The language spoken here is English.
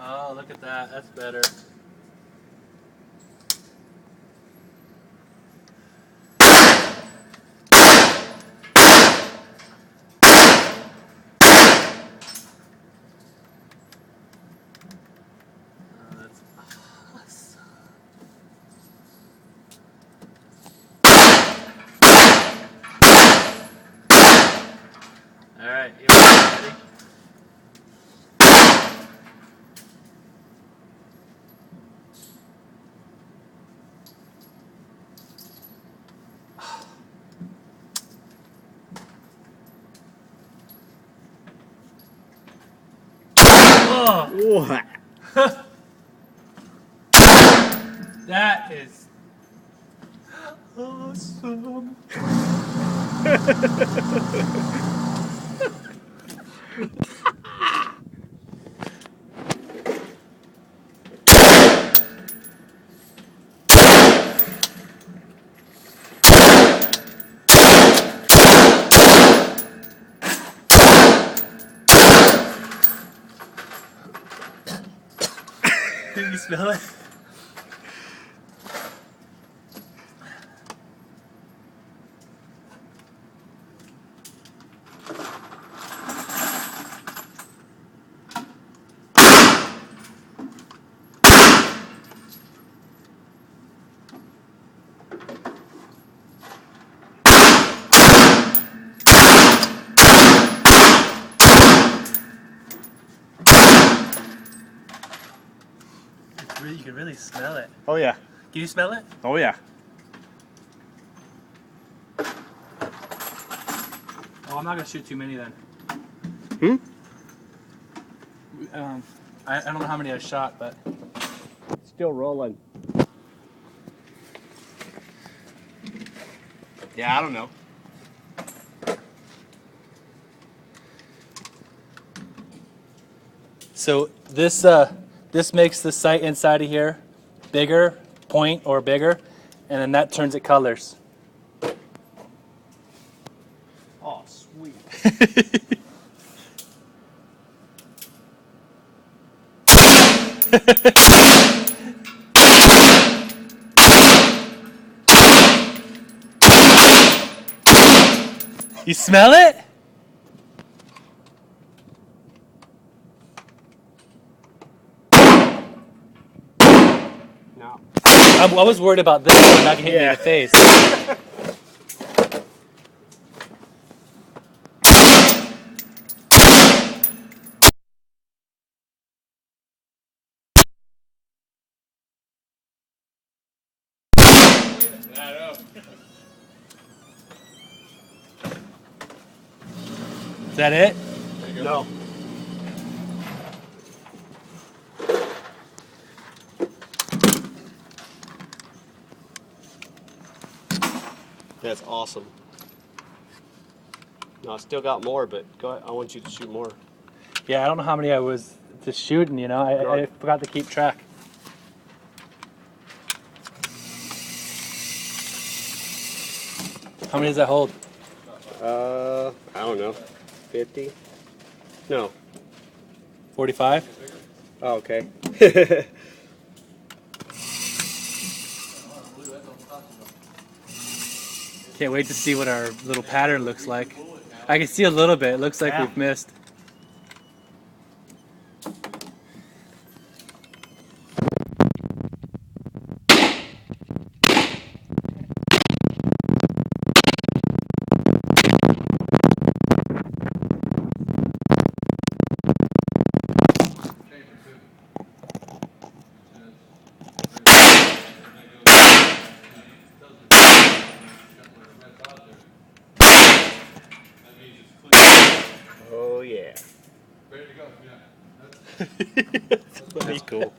Oh, look at that. That's better. Oh, that's awesome. All right, you ready? What? That is awesome. Did you smell it? You can really smell it. Oh yeah. Can you smell it? Oh yeah. Oh, I'm not gonna shoot too many then. I don't know how many I shot, but Still rolling. Yeah, I don't know. so this makes the sight inside of here bigger, point or bigger, and then that turns it colors. Oh, sweet. You smell it? No. I was worried about this one not hitting me in the face. Is that it? No. That's awesome. No, I still got more, but go ahead. I want you to shoot more. Yeah, I don't know how many I was just shooting, you know. I forgot to keep track. How many does that hold? I don't know. 50? No. 45? Oh, okay. Can't wait to see what our little pattern looks like. I can see a little bit. It looks like we've missed. Oh, yeah. Ready to go, yeah. That's pretty cool.